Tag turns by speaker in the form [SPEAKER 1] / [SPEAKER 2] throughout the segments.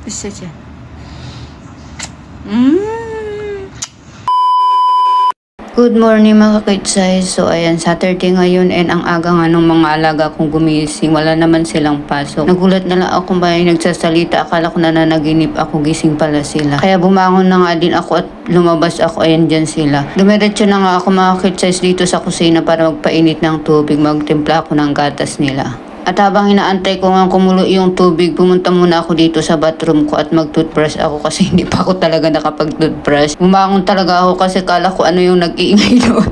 [SPEAKER 1] Isa dyan. Good morning mga kakitsay. So ayan, Saturday ngayon and ang aga nga nung mga alaga kong gumising. Wala naman silang pasok. Nagulat na lang ako may nagsasalita. Akala ko na nanaginip ako, gising pala sila. Kaya bumangon na nga din ako at lumabas ako. Ayan dyan sila. Dumiretso na nga ako mga kakitsay dito sa kusina para magpainit ng tubig. Magtimpla ako ng gatas nila. At habang inaantay ko nga kumulo yung tubig, pumunta muna ako dito sa bathroom ko at mag-toothbrush ako kasi hindi pa ako talaga nakapag-toothbrush. Bumangon talaga ako kasi kala ko ano yung nag-iingay doon.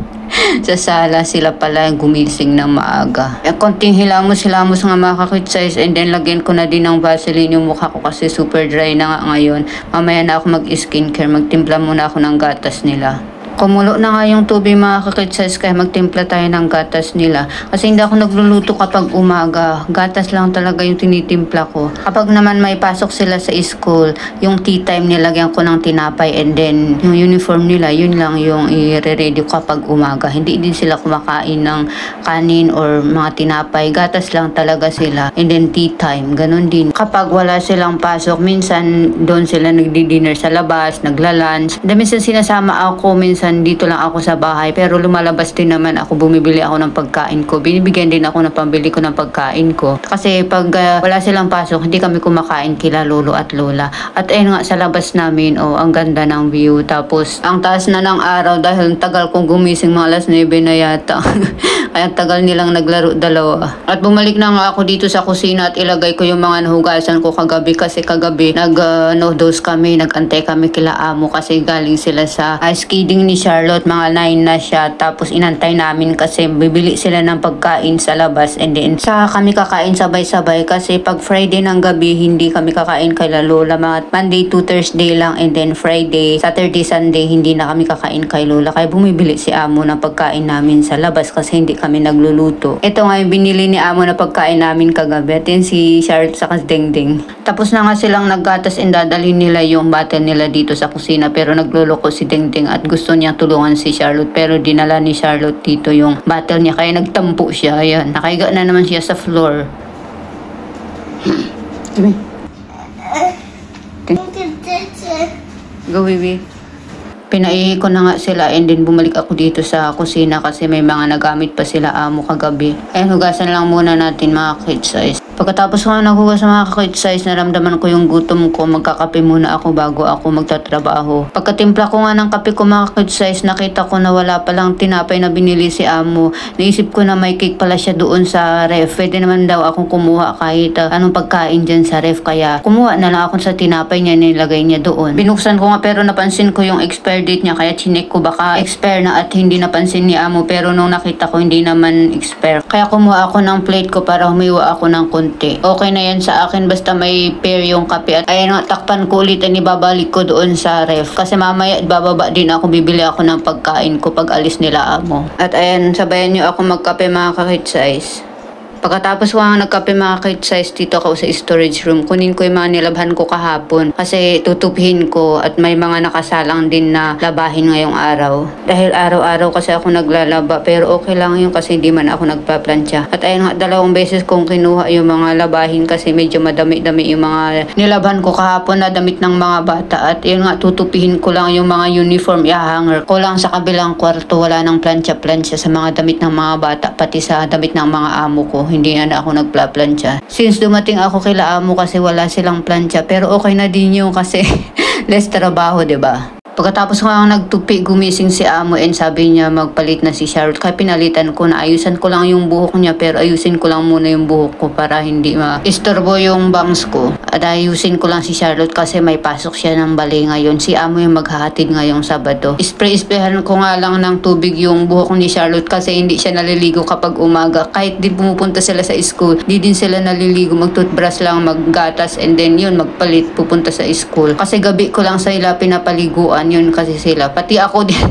[SPEAKER 1] Sa sala sila pala gumising ng maaga. Konting hilamos-hilamos nga mga kakitsay and then lagyan ko na din ng Vaseline yung mukha ko kasi super dry na nga ngayon. Mamaya na ako mag-skincare, magtimpla muna ako ng gatas nila. Kumulo na nga yung tubig mga kakitsay kaya magtimpla tayo ng gatas nila. Kasi hindi ako nagluluto kapag umaga. Gatas lang talaga yung tinitimpla ko. Kapag naman may pasok sila sa school, yung tea time nilagyan ko ng tinapay and then yung uniform nila, yun lang yung i-ready ko kapag umaga. Hindi din sila kumakain ng kanin or mga tinapay. Gatas lang talaga sila. And then tea time, ganun din. Kapag wala silang pasok, minsan doon sila nagdi-dinner sa labas, nagla-lunch. And then minsan sinasama ako, minsan dito lang ako sa bahay pero lumalabas din naman ako, bumibili ako ng pagkain ko, binibigyan din ako ng pambili ko ng pagkain ko kasi pag wala silang pasok hindi kami kumakain kila lolo at lola. At ayun nga sa labas namin, ang ganda ng view, tapos ang taas na ng araw dahil tagal kong gumising, mga alas 9 na yata kaya tagal nilang naglaro dalawa. At bumalik na nga ako dito sa kusina at ilagay ko yung mga nahugasan ko kagabi kasi kagabi nag-no-dose kami, nag-antay kami kila amo kasi galing sila sa ice skating ni Charlotte, mga 9 na siya, tapos inantay namin kasi bibili sila ng pagkain sa labas and then sa kami kakain sabay-sabay kasi pag Friday ng gabi hindi kami kakain kay Lola, mga Monday to Thursday lang and then Friday, Saturday, Sunday hindi na kami kakain kay Lola kaya bumibili si amo ng pagkain namin sa labas kasi hindi kami nagluluto. Ito nga yung binili ni amo na pagkain namin kagabi at yun si Charlotte sa Dingding. Tapos na nga silang naggatas and dadalhin nila yung bottle nila dito sa kusina pero nagluloko si Dingding at gusto niya tulungan si Charlotte pero dinala ni Charlotte dito yung bottle niya kaya nagtampo siya. Ayan, nakaiga na naman siya sa floor. Go baby. Pinaihi ko na nga sila and then bumalik ako dito sa kusina kasi may mga nagamit pa sila amo kagabi. Ayan, hugasan lang muna natin mga kakitsay. Pagkatapos ko nga naghugas sa mga kakitsay, naramdaman ko yung gutom ko. Magkakape muna ako bago ako magtatrabaho. Pagkatimpla ko nga ng kape ko mga kakitsay, nakita ko na wala palang tinapay na binili si amo. Naisip ko na may cake pala siya doon sa ref. Pwede naman daw akong kumuha kahit anong pagkain dyan sa ref. Kaya kumuha na lang ako sa tinapay niya, nilagay niya doon. Binuksan ko nga pero napansin ko yung expired date niya kaya chinek ko baka expire na at hindi napansin ni amo pero nung nakita ko hindi naman expire kaya kumuha ako ng plate ko para humiwa ako ng konti. Okay na yan sa akin basta may pair yung kape at ayun nga takpan ko ulit at ibabalik ko doon sa ref kasi mamaya bababa din ako, bibili ako ng pagkain ko pag alis nila amo. At ayan, sabayan nyo ako magkape mga kakitsay. Pagkatapos ko nga nagkape mga kakitsay, dito ako sa storage room. Kunin ko yung mga nilabhan ko kahapon kasi tutuphin ko at may mga nakasalang din na labahin ngayong araw. Dahil araw-araw kasi ako naglalaba pero okay lang yun kasi hindi man ako nagpaplantya. At ayun nga, 2 beses kong kinuha yung mga labahin kasi medyo madami-dami yung mga nilabhan ko kahapon na damit ng mga bata. At yun nga, tutupihin ko lang yung mga uniform, i-hanger ko lang sa kabilang kwarto. Wala nang plantya-plantya sa mga damit ng mga bata pati sa damit ng mga amo ko. Hindi na ako nagpla-plantya. Since dumating ako kila amo kasi wala silang plantya. Pero okay na din yung kasi less trabaho, 'di ba? Pagkatapos ko nga nagtupi, gumising si amo and sabi niya magpalit na si Charlotte. Kaya pinalitan ko na ayusan ko lang yung buhok niya pero ayusin ko lang muna yung buhok ko para hindi ma-istorbo yung bangs ko. At ayusin ko lang si Charlotte kasi may pasok siya ng balay ngayon. Si amo yung maghahatid ngayong Sabado. Spray-sprayhan ko nga lang ng tubig yung buhok ni Charlotte kasi hindi siya naliligo kapag umaga. Kahit di pumupunta sila sa school, di din sila naliligo. Mag-toothbrush lang, maggatas and then yun, magpalit, pupunta sa school. Kasi gabi ko lang sila pinapaliguan. nahawakan yun kasi sila. Pati ako din,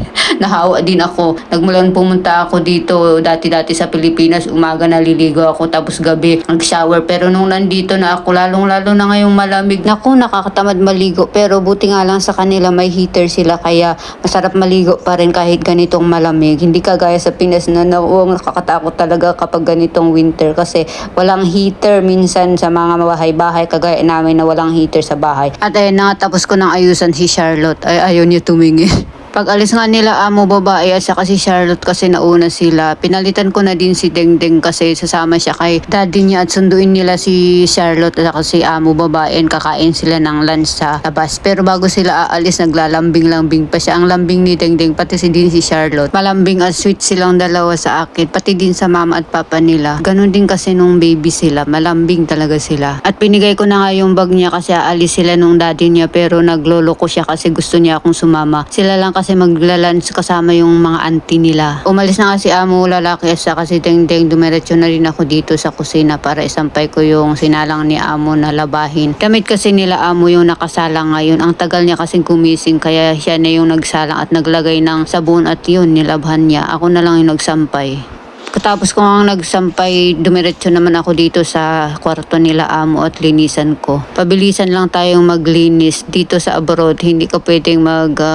[SPEAKER 1] nahawa din ako. Nagmulan pumunta ako dito dati-dati sa Pilipinas, umaga naliligo ako tapos gabi nag-shower. Pero nung nandito na ako, lalong-lalo na ngayong malamig. Naku, nakakatamad maligo. Pero buti nga lang sa kanila may heater sila kaya masarap maligo pa rin kahit ganitong malamig. Hindi kagaya sa Pinas na nakakatakot talaga kapag ganitong winter kasi walang heater minsan sa mga bahay-bahay kagaya namin na walang heater sa bahay. At ayun na nga, tapos ko nang ayusan si Charlotte. Ay, ayaw niya tumingin. Pag alis nga nila amo babae at saka si Charlotte kasi nauna sila, pinalitan ko na din si Dengdeng kasi sasama siya kay daddy niya at sunduin nila si Charlotte at saka si amo babae and kakain sila ng lunch sa labas. Pero bago sila aalis, naglalambing-lambing pa siya. Ang lambing ni Dengdeng pati din si Charlotte. Malambing at sweet silang dalawa sa akin, pati din sa mama at papa nila. Ganon din kasi nung baby sila, malambing talaga sila. At pinigay ko na nga yung bag niya kasi aalis sila nung daddy niya pero naglolo ko siya kasi gusto niya akong sumama. Sila lang kasi maglalunch kasama yung mga auntie nila. Umalis na kasi amo lalaki sa kasi Dengdeng, dumiretso na rin ako dito sa kusina para isampay ko yung sinalang ni amo na labahin. Damit kasi nila amo yung nakasalang ngayon. Ang tagal niya kasing kumising kaya siya na yung nagsalang at naglagay ng sabon at yun nilabhan niya. Ako na lang yung nagsampay. Katapos ko nga nagsampay, dumiretso naman ako dito sa kwarto nila amo at linisan ko. Pabilisan lang tayong maglinis dito sa abroad. Hindi ka pwedeng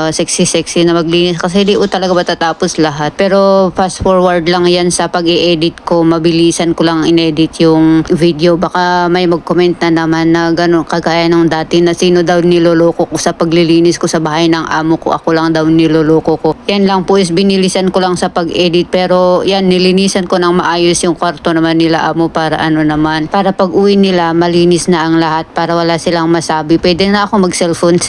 [SPEAKER 1] sexy-sexy na maglinis kasi di talaga matatapos lahat. Pero fast forward lang yan sa pag-i-edit ko. Mabilisan ko lang inedit yung video. Baka may mag-comment na naman na gano'n kagaya ng dati na sino daw niloloko ko sa paglilinis ko sa bahay ng amo ko. Ako lang daw niloloko ko. Yan lang po is binilisan ko lang sa pag-edit. Pero yan, nilinisan ko ng maayos yung kwarto naman nila amo para para pag uwi nila malinis na ang lahat para wala silang masabi. Pwede na ako mag-cellphone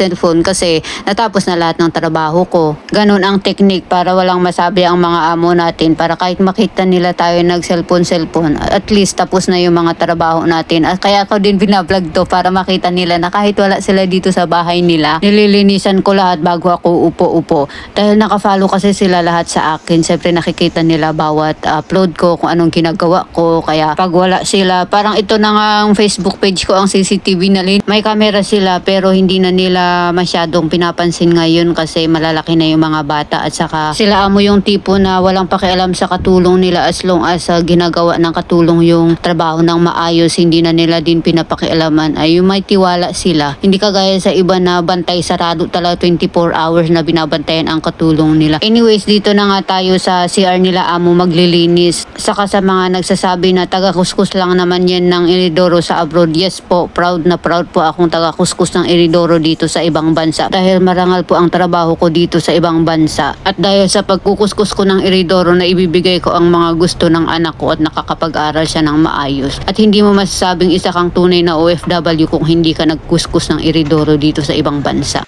[SPEAKER 1] kasi natapos na lahat ng trabaho ko. Ganun ang technique para walang masabi ang mga amo natin para kahit makita nila tayo nag-cellphone at least tapos na yung mga trabaho natin. At kaya ako din binablog to para makita nila na kahit wala sila dito sa bahay nila, nililinisan ko lahat bago ako upo-upo. Dahil nakafollow kasi sila lahat sa akin. Siyempre nakikita nila bawat upload ko kung anong ginagawa ko. Kaya pag wala sila, parang ito na nga ang Facebook page ko, ang CCTV na rin. May camera sila pero hindi na nila masyadong pinapansin ngayon kasi malalaki na yung mga bata at saka sila amo yung tipo na walang pakialam sa katulong nila as long as ginagawa ng katulong yung trabaho ng maayos. Hindi na nila din pinapakialaman. Ay yung may tiwala sila. Hindi kagaya sa iba na bantay sarado talaga 24 hours na binabantayan ang katulong nila. Anyways, dito na nga tayo sa CR nila amo maglilinis. Saka sa mga nagsasabi na taga-kuskus lang naman yan ng Iridoro sa abroad. Yes po, proud na proud po akong taga-kuskus ng Iridoro dito sa ibang bansa. Dahil marangal po ang trabaho ko dito sa ibang bansa. At dahil sa pagkukuskus ko ng Iridoro na ibibigay ko ang mga gusto ng anak ko at nakakapag-aral siya ng maayos. At hindi mo masasabing isa kang tunay na OFW kung hindi ka nagkuskus ng Iridoro dito sa ibang bansa.